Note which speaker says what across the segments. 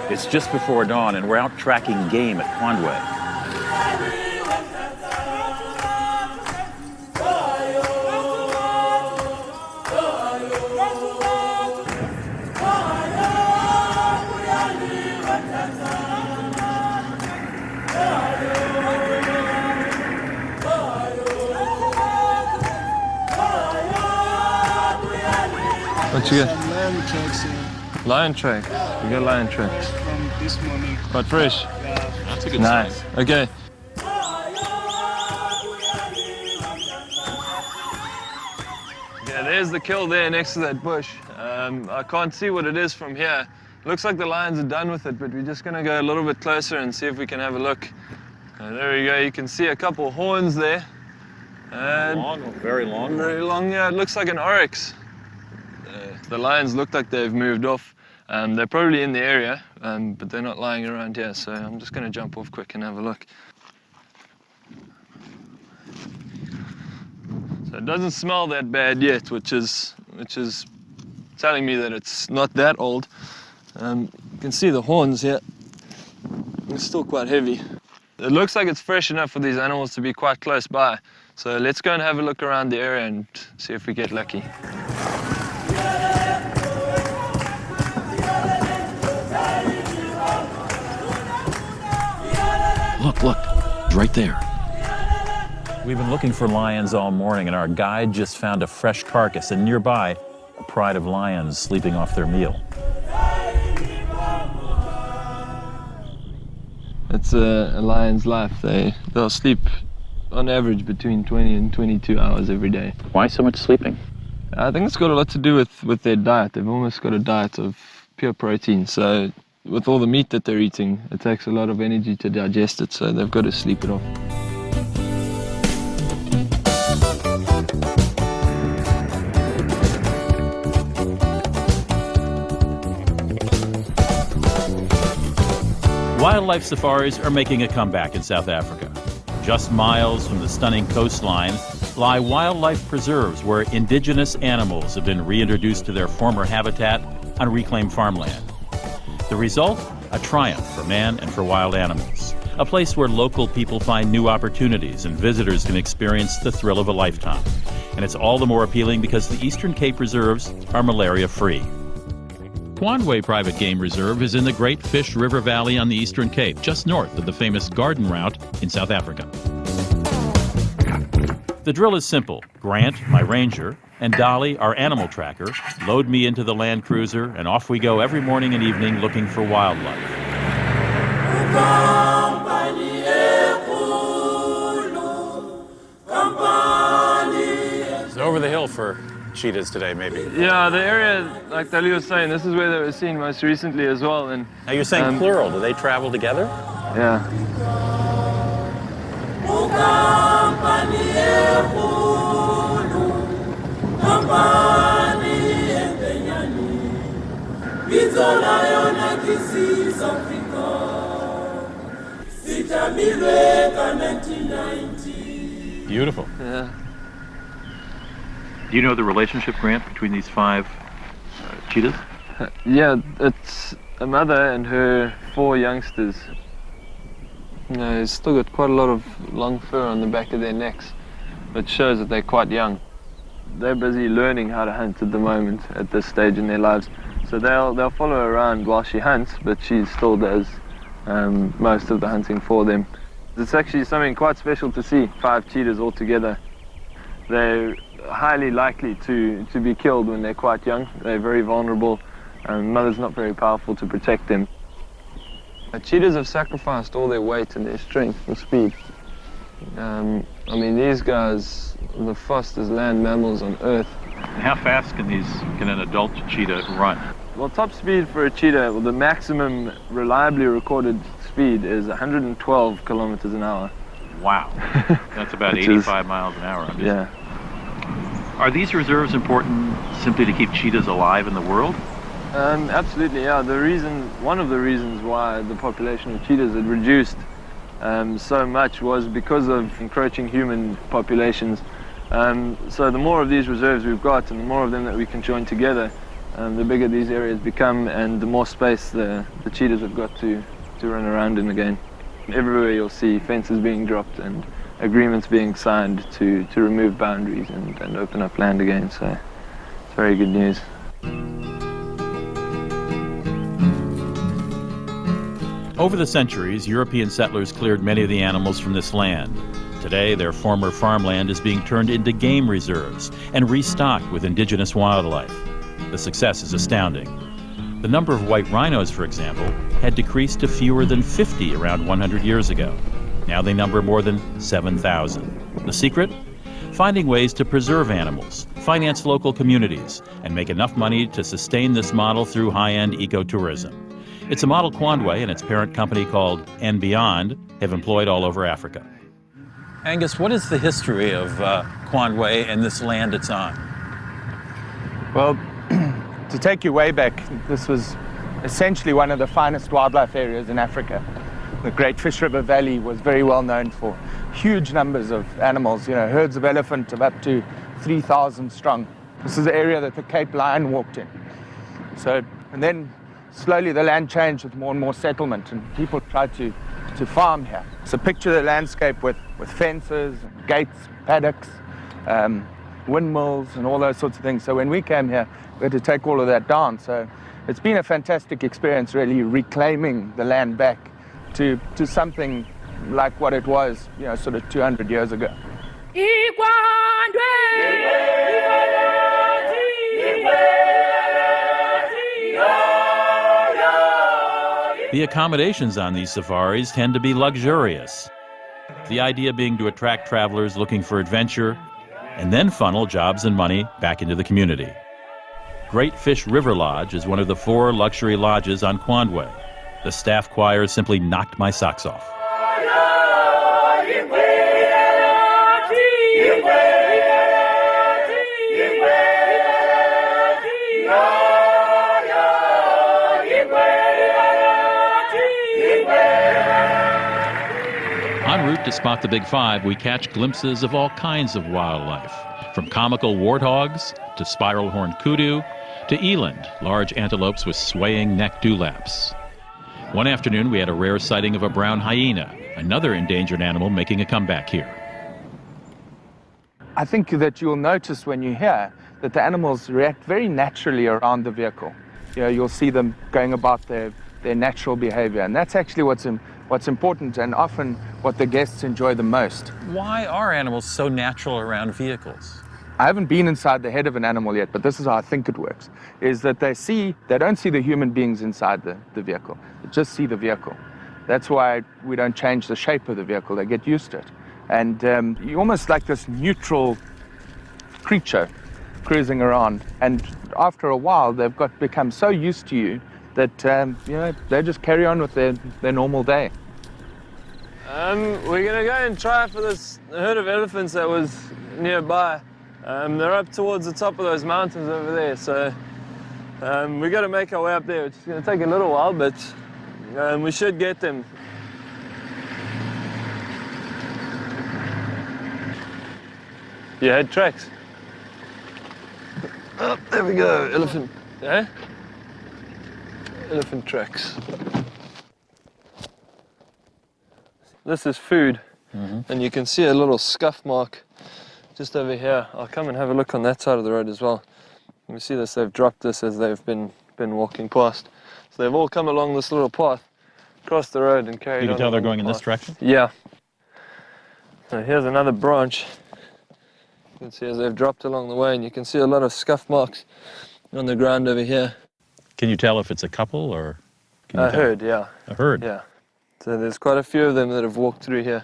Speaker 1: It's just before dawn, and we're out tracking game at Quandwe.
Speaker 2: What you get?
Speaker 3: Lion tracks.
Speaker 2: Lion track. You got lion tracks.
Speaker 3: From this morning.
Speaker 2: Quite fresh.
Speaker 3: Yeah.
Speaker 4: That's a good
Speaker 2: Nice.
Speaker 4: sign.
Speaker 2: Okay. Yeah, there's the kill there next to that bush. I can't see what it is from here. Looks like the lions are done with it, but we're just going to go a little bit closer and see if we can have a look. There we go. You can see a couple of horns there.
Speaker 1: Long, very long.
Speaker 2: Very long, yeah. It looks like an oryx. The lions look like they've moved off. They're probably in the area, but they're not lying around here, so I'm just going to jump off quick and have a look. So it doesn't smell that bad yet, which is telling me that it's not that old. You can see the horns here. It's still quite heavy. It looks like it's fresh enough for these animals to be quite close by. So let's go and have a look around the area and see if we get lucky.
Speaker 4: Look, right there.
Speaker 1: We've been looking for lions all morning, and our guide just found a fresh carcass, and nearby, a pride of lions sleeping off their meal.
Speaker 2: It's a lion's life. They'll sleep on average between 20 and 22 hours every day.
Speaker 1: Why so much sleeping?
Speaker 2: I think it's got a lot to do with their diet. They've almost got a diet of pure protein. So with all the meat that they're eating, it takes a lot of energy to digest it. So they've got to sleep it off.
Speaker 1: Wildlife safaris are making a comeback in South Africa. Just miles from the stunning coastline lie wildlife preserves where indigenous animals have been reintroduced to their former habitat on reclaimed farmland. The result? A triumph for man and for wild animals. A place where local people find new opportunities and visitors can experience the thrill of a lifetime. And it's all the more appealing because the Eastern Cape reserves are malaria-free. Quandwe Private Game Reserve is in the Great Fish River Valley on the Eastern Cape, just north of the famous Garden Route in South Africa. The drill is simple. Grant, my ranger, and Dolly, our animal tracker, load me into the Land Cruiser, and off we go every morning and evening looking for wildlife.
Speaker 4: It's over the hill for cheetahs today, maybe.
Speaker 2: Yeah, the area, like Dali was saying, this is where they were seen most recently as well. And
Speaker 4: Now you're saying plural. Do they travel together?
Speaker 2: yeah.
Speaker 4: Beautiful.
Speaker 2: Yeah.
Speaker 1: Do you know the relationship, Grant, between these 5 cheetahs?
Speaker 2: Yeah, it's a mother and her 4 youngsters. They've still got quite a lot of long fur on the back of their necks, which shows that they're quite young. They're busy learning how to hunt at the moment, at this stage in their lives. So they'll follow her around while she hunts, but she still does most of the hunting for them. It's actually something quite special to see 5 cheetahs all together. They're highly likely to be killed when they're quite young. They're very vulnerable, and mother's not very powerful to protect them. The cheetahs have sacrificed all their weight and their strength for speed. I mean, these guys are the fastest land mammals on Earth.
Speaker 1: How fast can an adult cheetah run?
Speaker 2: Well, top speed for a cheetah, well, the maximum reliably recorded speed is 112 kilometers an hour.
Speaker 1: Wow. That's about 85 miles an hour.
Speaker 2: Yeah.
Speaker 1: Are these reserves important simply to keep cheetahs alive in the world?
Speaker 2: Absolutely, yeah. One of the reasons why the population of cheetahs had reduced so much was because of encroaching human populations. So the more of these reserves we've got and the more of them that we can join together, the bigger these areas become and the more space the cheetahs have got to run around in again. Everywhere you'll see fences being dropped and agreements being signed to remove boundaries and open up land again, so it's very good news.
Speaker 1: Over the centuries, European settlers cleared many of the animals from this land. Today, their former farmland is being turned into game reserves and restocked with indigenous wildlife. The success is astounding. The number of white rhinos, for example, had decreased to fewer than 50 around 100 years ago. Now they number more than 7,000. The secret? Finding ways to preserve animals, finance local communities, and make enough money to sustain this model through high-end ecotourism. It's a model Quandway and its parent company called And Beyond have employed all over Africa.
Speaker 4: Angus, what is the history of Quandway and this land it's on?
Speaker 3: Well, to take you way back, this was essentially one of the finest wildlife areas in Africa. The Great Fish River Valley was very well known for huge numbers of animals, herds of elephant of up to 3,000 strong. This is the area that the Cape Lion walked in. And then slowly the land changed with more and more settlement, and people tried to farm here. So picture the landscape with fences, gates, paddocks, windmills, and all those sorts of things. So when we came here, we had to take all of that down. So it's been a fantastic experience, really reclaiming the land back to something like what it was, sort of 200 years ago.
Speaker 1: The accommodations on these safaris tend to be luxurious. The idea being to attract travelers looking for adventure and then funnel jobs and money back into the community. Great Fish River Lodge is one of the 4 luxury lodges on Quandway. The staff choir simply knocked my socks off. En route to spot the Big Five, we catch glimpses of all kinds of wildlife, from comical warthogs to spiral-horned kudu to eland, large antelopes with swaying neck dewlaps. One afternoon, we had a rare sighting of a brown hyena, another endangered animal making a comeback here.
Speaker 3: I think that you'll notice when you're here that the animals react very naturally around the vehicle. You'll see them going about their natural behavior, and that's actually what's important and often what the guests enjoy the most.
Speaker 4: Why are animals so natural around vehicles?
Speaker 3: I haven't been inside the head of an animal yet, but this is how I think it works, is that they don't see the human beings inside the vehicle. They just see the vehicle. That's why we don't change the shape of the vehicle. They get used to it. And you're almost like this neutral creature cruising around. And after a while, they've become so used to you that they just carry on with their normal day.
Speaker 2: We're going to go and try for this herd of elephants that was nearby. They're up towards the top of those mountains over there, so we've got to make our way up there, which is going to take a little while, but we should get them. You had tracks? Oh, there we go, elephant. Eh? Elephant tracks. This is food, and you can see a little scuff mark just over here. I'll come and have a look on that side of the road as well. You see this, they've dropped this as they've been walking past. So they've all come along this little path, across the road and carried on.
Speaker 1: You can tell they're going in this direction?
Speaker 2: Yeah. So here's another branch. You can see as they've dropped along the way, and you can see a lot of scuff marks on the ground over here.
Speaker 1: Can you tell if it's a couple or?
Speaker 2: A herd, yeah.
Speaker 1: A herd?
Speaker 2: Yeah. So there's quite a few of them that have walked through here.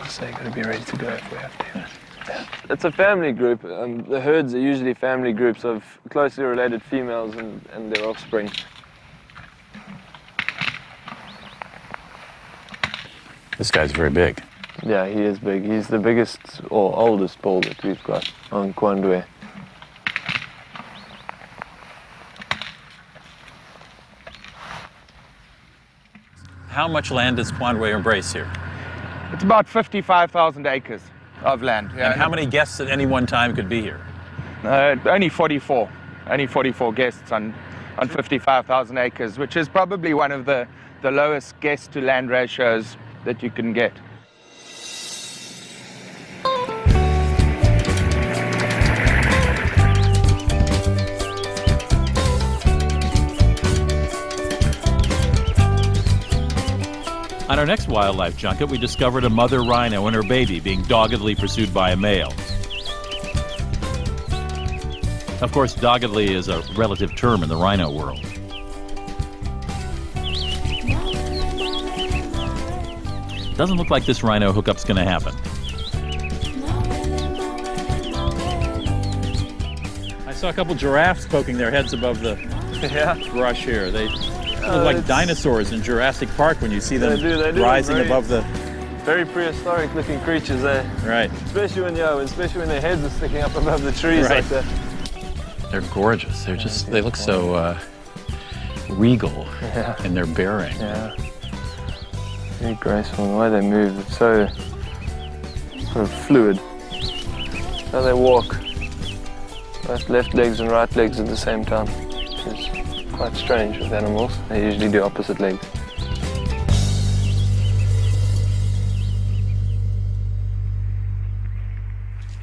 Speaker 2: So you've got to be ready to go if we have to. Yeah. It's a family group. The herds are usually family groups of closely related females and their offspring.
Speaker 4: This guy's very big.
Speaker 2: Yeah, he is big. He's the biggest or oldest bull that we've got on Quandway.
Speaker 4: How much land does Quandway embrace here?
Speaker 3: It's about 55,000 acres. of land. Yeah.
Speaker 4: And how many guests at any one time could be here?
Speaker 3: Only 44. Only 44 guests on 55,000 acres, which is probably one of the lowest guest to land ratios that you can get.
Speaker 1: On our next wildlife junket, we discovered a mother rhino and her baby being doggedly pursued by a male. Of course, doggedly is a relative term in the rhino world. Doesn't look like this rhino hookup's going to happen.
Speaker 4: I saw a couple giraffes poking their heads above the brush here. They look like dinosaurs in Jurassic Park when you see them
Speaker 2: they do
Speaker 4: rising above the...
Speaker 2: Very prehistoric looking creatures there.
Speaker 4: Right.
Speaker 2: Especially when their heads are sticking up above the trees
Speaker 4: Right.
Speaker 2: like that.
Speaker 4: They're gorgeous. They look so regal in their bearing.
Speaker 2: Yeah. Very graceful in the way they move. It's so sort of fluid. How they walk. Both left legs and right legs at the same time. Which is quite strange with animals. They usually do opposite legs.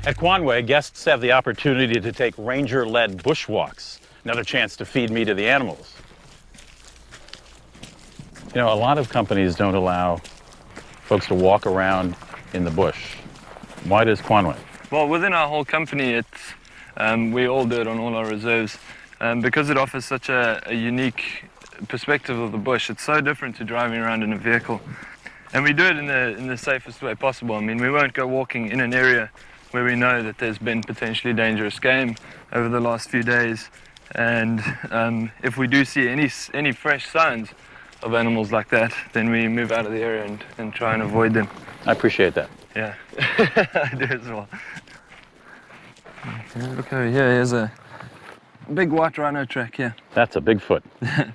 Speaker 4: At Quanway, guests have the opportunity to take ranger-led bushwalks, another chance to feed me to the animals. You know, a lot of companies don't allow folks to walk around in the bush. Why does Quanway?
Speaker 2: Well, within our whole company, we all do it on all our reserves. Because it offers such a unique perspective of the bush, it's so different to driving around in a vehicle. And we do it in the safest way possible. I mean, we won't go walking in an area where we know that there's been potentially dangerous game over the last few days. And if we do see any fresh signs of animals like that, then we move out of the area and try and avoid them.
Speaker 4: I appreciate that.
Speaker 2: Yeah, I do as well. Okay, look over here, here's a big white rhino track here.
Speaker 4: That's a Bigfoot.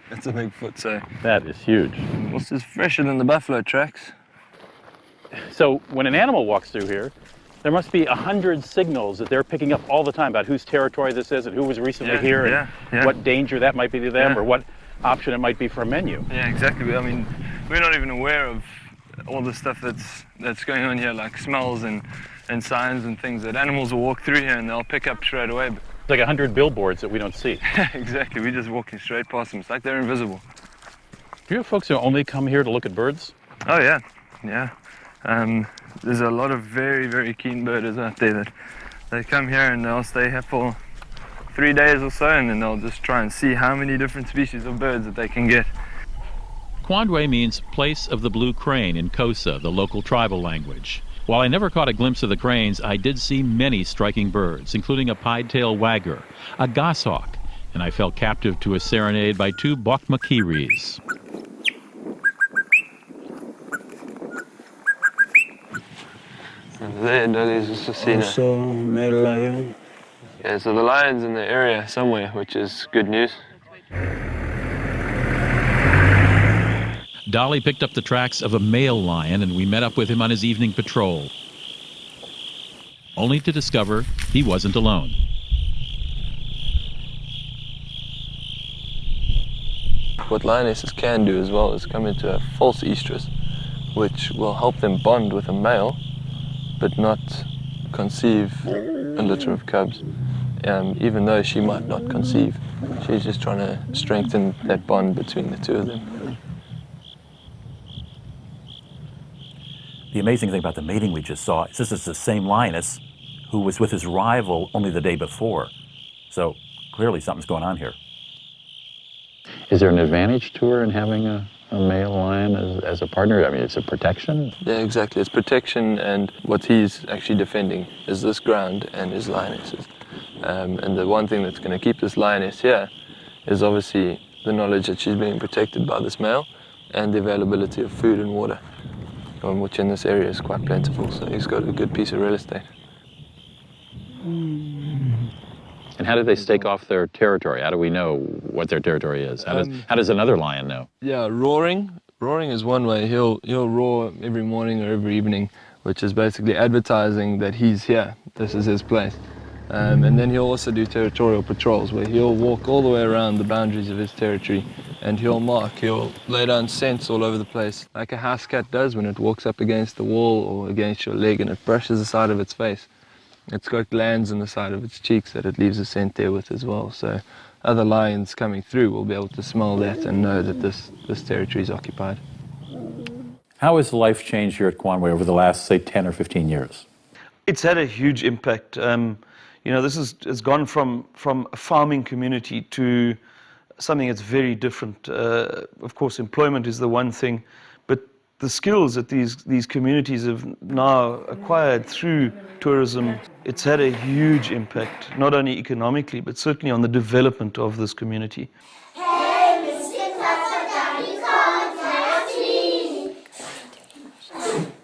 Speaker 2: That's a big foot, so.
Speaker 4: That is huge.
Speaker 2: This is fresher than the buffalo tracks.
Speaker 4: So when an animal walks through here, there must be 100 signals that they're picking up all the time about whose territory this is and who was recently here and what danger that might be to them or what option it might be for a menu.
Speaker 2: Yeah, exactly. I mean, we're not even aware of all the stuff that's going on here, like smells and signs and things that animals will walk through here and they'll pick up straight away.
Speaker 4: It's like 100 billboards that we don't see.
Speaker 2: Exactly. We're just walking straight past them. It's like they're invisible.
Speaker 4: Do you have folks who only come here to look at birds?
Speaker 2: Oh, yeah. Yeah. There's a lot of very, very keen birders out there that they come here and they'll stay here for 3 days or so, and then they'll just try and see how many different species of birds that they can get.
Speaker 1: Quandwe means place of the blue crane in Xhosa, the local tribal language. While I never caught a glimpse of the cranes, I did see many striking birds, including a pied-tailed wagger, a goshawk, and I fell captive to a serenade by two bokmakiris.
Speaker 2: There, Dolly's also seen
Speaker 5: Also, male lion.
Speaker 2: Yeah, so the lion's in the area somewhere, which is good news.
Speaker 1: Dolly picked up the tracks of a male lion, and we met up with him on his evening patrol, only to discover he wasn't alone.
Speaker 2: What lionesses can do as well is come into a false estrus, which will help them bond with a male, but not conceive a litter of cubs. Even though she might not conceive, she's just trying to strengthen that bond between the two of them.
Speaker 6: The amazing thing about the mating we just saw is this is the same lioness who was with his rival only the day before. So clearly something's going on here.
Speaker 4: Is there an advantage to her in having a male lion as a partner? I mean, it's a protection?
Speaker 2: Yeah, exactly. It's protection, and what he's actually defending is this ground and his lionesses. And the one thing that's going to keep this lioness here is obviously the knowledge that she's being protected by this male and the availability of food and water, which in this area is quite plentiful. So he's got a good piece of real estate.
Speaker 4: And how do they stake off their territory? How do we know what their territory is? How does another lion know?
Speaker 2: Yeah, roaring. Roaring is one way. He'll roar every morning or every evening which is basically advertising that he's here, this is his place. And then he'll also do territorial patrols, where he'll walk all the way around the boundaries of his territory, and he'll lay down scents all over the place, like a house cat does when it walks up against the wall or against your leg and it brushes the side of its face. It's got glands on the side of its cheeks that it leaves a scent there with as well. So other lions coming through will be able to smell that and know that this territory is occupied.
Speaker 6: How has life changed here at Kwanwe over the last, say, 10 or 15 years?
Speaker 5: It's had a huge impact. This has gone from a farming community to something that's very different. Of course, employment is the one thing, but the skills that these communities have now acquired through tourism, it's had a huge impact, not only economically, but certainly on the development of this community.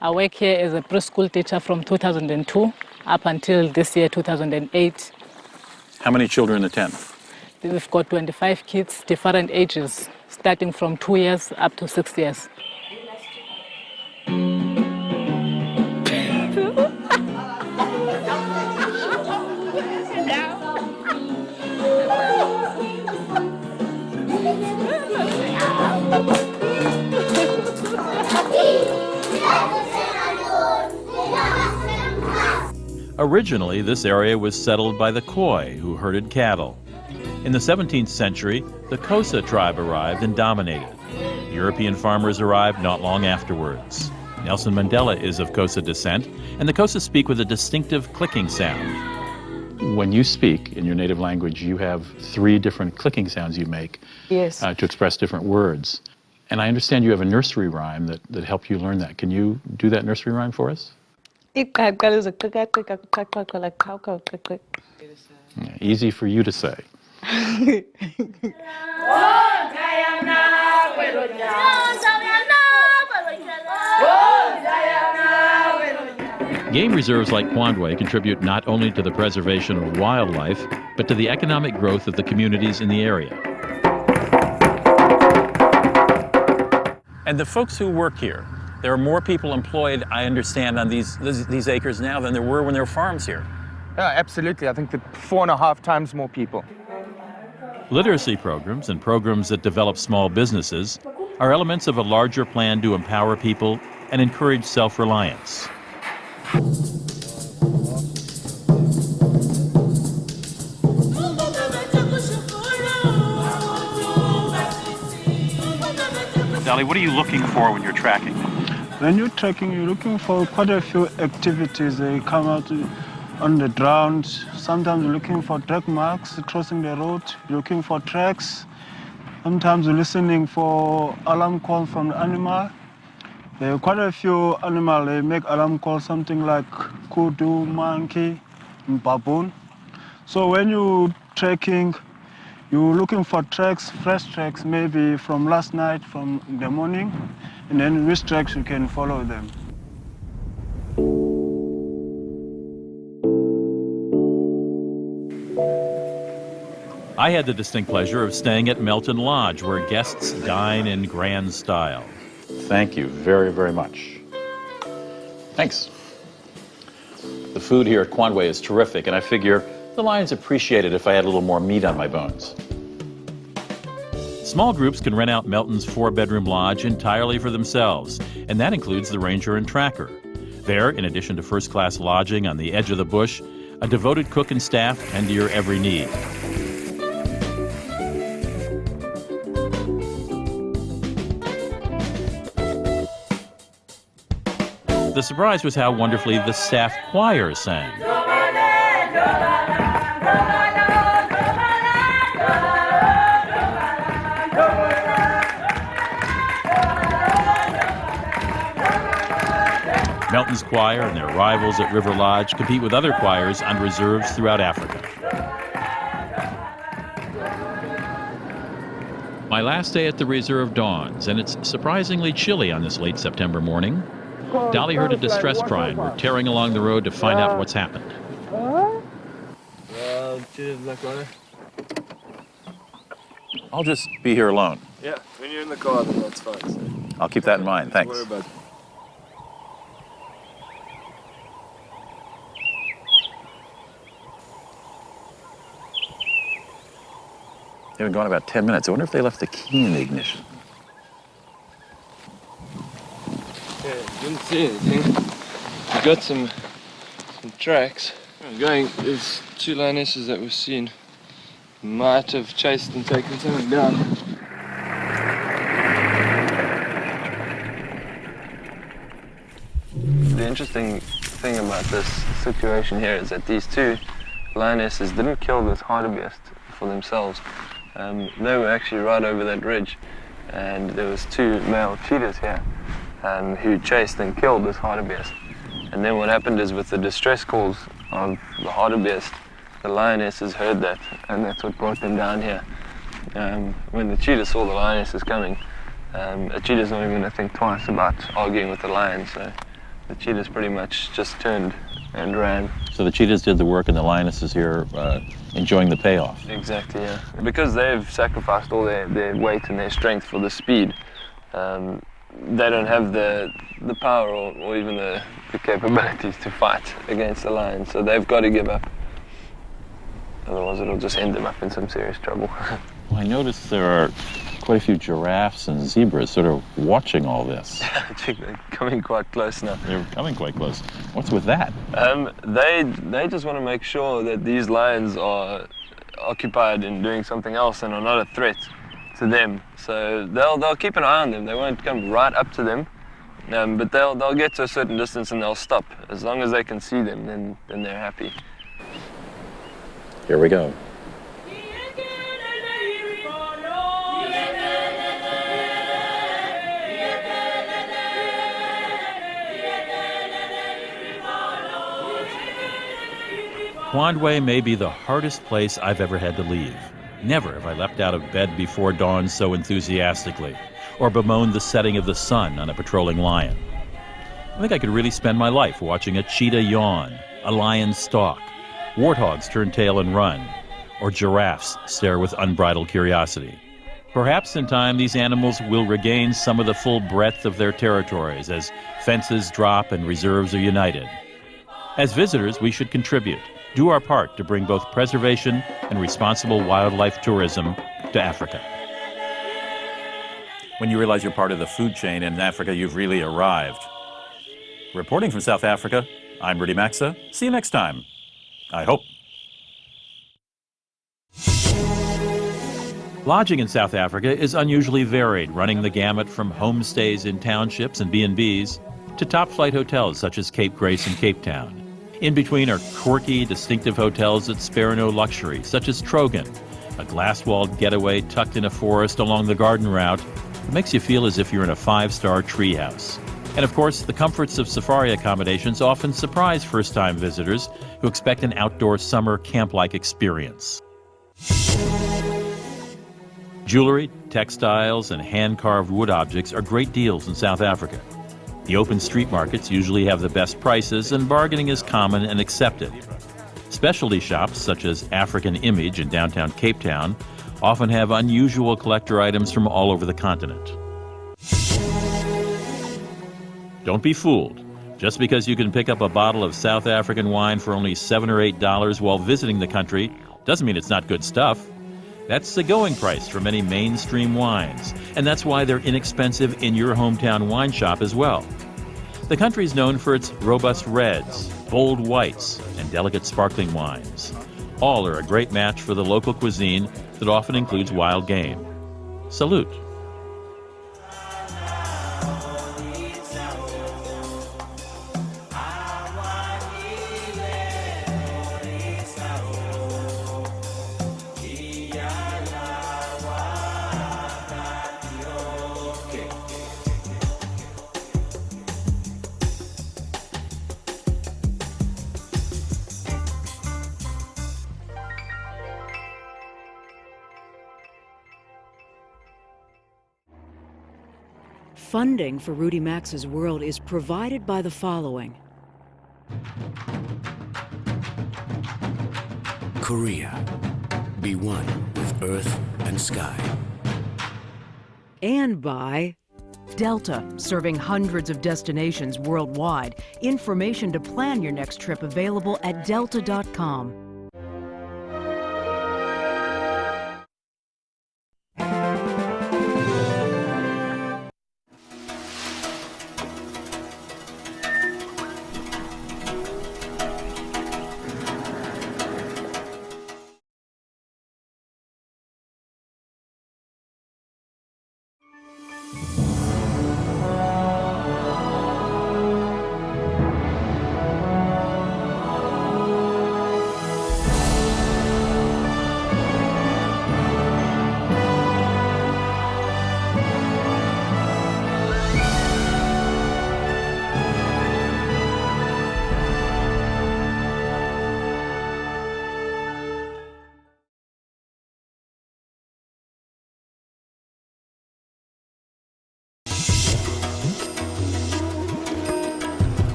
Speaker 7: I work here as a preschool teacher from 2002 up until this year, 2008.
Speaker 6: How many children attend?
Speaker 7: We've got 25 kids, different ages, starting from 2 years up to 6 years.
Speaker 1: Originally, this area was settled by the Khoi, who herded cattle. In the 17th century, the Xhosa tribe arrived and dominated. European farmers arrived not long afterwards. Nelson Mandela is of Xhosa descent, and the Xhosa speak with a distinctive clicking sound.
Speaker 4: When you speak in your native language, you have 3 different clicking sounds you make to express different words. And I understand you have a nursery rhyme that helped you learn that. Can you do that nursery rhyme for us? Easy for you to say.
Speaker 1: Game reserves like Kwanwe contribute not only to the preservation of wildlife, but to the economic growth of the communities in the area.
Speaker 6: And the folks who work here, there are more people employed, I understand, on these acres now than there were when there were farms here.
Speaker 3: Yeah, absolutely. I think that 4.5 times more people.
Speaker 1: Literacy programs and programs that develop small businesses are elements of a larger plan to empower people and encourage self-reliance.
Speaker 4: Dolly, what are you looking for when you're tracking?
Speaker 5: When you're trekking, you're looking for quite a few activities. They come out on the ground. Sometimes you're looking for track marks crossing the road. You're looking for tracks. Sometimes you're listening for alarm calls from the animal. There are quite a few animals. They make alarm calls, something like kudu, monkey, and baboon. So when you're trekking, you're looking for tracks, fresh tracks, maybe from last night, from the morning, and then which tracks you can follow them.
Speaker 1: I had the distinct pleasure of staying at Melton Lodge, where guests dine in grand style.
Speaker 4: Thank you very, very much. Thanks. The food here at Kwanwe is terrific, and I figure the lions appreciate it if I had a little more meat on my bones.
Speaker 1: Small groups can rent out Melton's 4-bedroom lodge entirely for themselves, and that includes the ranger and tracker. There, in addition to first-class lodging on the edge of the bush, a devoted cook and staff tend to your every need. The surprise was how wonderfully the staff choir sang. Melton's choir and their rivals at River Lodge compete with other choirs on reserves throughout Africa. My last day at the reserve dawns, and it's surprisingly chilly on this late September morning. Dolly heard a distress cry, and we're tearing along the road to find out what's happened.
Speaker 6: I'll just be here alone.
Speaker 2: Yeah, when you're in the car, then that's fine. So
Speaker 6: I'll keep that in mind. Thanks.
Speaker 2: don't worry about it.
Speaker 6: They've been gone about 10 minutes. I wonder if they left the key in the ignition.
Speaker 2: Yeah, didn't see anything. We got some tracks. There's 2 lionesses that we've seen. Might have chased and taken something down. The interesting thing about this situation here is that these 2 lionesses didn't kill this hartebeest for themselves. They were actually right over that ridge, and there was 2 male cheetahs here who chased and killed this hartebeest. And then what happened is, with the distress calls of the hartebeest, the lionesses heard that, and that's what brought them down here. When the cheetah saw the lionesses coming, a cheetah's not even going to think twice about arguing with the lion, so the cheetahs pretty much just turned and ran.
Speaker 1: So the cheetahs did the work and the lionesses here enjoying the payoff.
Speaker 2: Exactly, yeah. Because they've sacrificed all their weight and their strength for the speed, they don't have the power or even the capabilities to fight against the lion, so they've got to give up. Otherwise it'll just end them up in some serious trouble.
Speaker 1: Well, I noticed there are quite a few giraffes and zebras sort of watching all this.
Speaker 2: I think they're coming quite close now.
Speaker 1: They're coming quite close. What's with that?
Speaker 2: They just want to make sure that these lions are occupied in doing something else and are not a threat to them. So they'll keep an eye on them. They won't come right up to them, but they'll get to a certain distance and they'll stop. As long as they can see them, then they're happy.
Speaker 1: Here we go. Kwandwe may be the hardest place I've ever had to leave. Never have I leapt out of bed before dawn so enthusiastically, or bemoaned the setting of the sun on a patrolling lion. I think I could really spend my life watching a cheetah yawn, a lion stalk, warthogs turn tail and run, or giraffes stare with unbridled curiosity. Perhaps in time these animals will regain some of the full breadth of their territories as fences drop and reserves are united. As visitors, we should contribute, do our part to bring both preservation and responsible wildlife tourism to Africa.
Speaker 6: When you realize you're part of the food chain in Africa, you've really arrived. Reporting from South Africa, I'm Rudy Maxa. See you next time. I hope.
Speaker 1: Lodging in South Africa is unusually varied, running the gamut from homestays in townships and B&Bs to top-flight hotels such as Cape Grace and Cape Town. In between are quirky, distinctive hotels that spare no luxury, such as Trogan, a glass-walled getaway tucked in a forest along the garden route that makes you feel as if you're in a 5-star treehouse. And of course, the comforts of safari accommodations often surprise first-time visitors who expect an outdoor summer camp-like experience. Jewelry, textiles, and hand-carved wood objects are great deals in South Africa. The open street markets usually have the best prices, and bargaining is common and accepted. Specialty shops, such as African Image in downtown Cape Town, often have unusual collector items from all over the continent. Don't be fooled. Just because you can pick up a bottle of South African wine for only $7 or $8 while visiting the country doesn't mean it's not good stuff. That's the going price for many mainstream wines, and that's why they're inexpensive in your hometown wine shop as well. The country is known for its robust reds, bold whites, and delicate sparkling wines. All are a great match for the local cuisine that often includes wild game. Salute.
Speaker 8: Funding for Rudy Maxa's World is provided by the following.
Speaker 9: Korea. Be one with earth and sky.
Speaker 8: And by Delta, serving hundreds of destinations worldwide. Information to plan your next trip available at delta.com.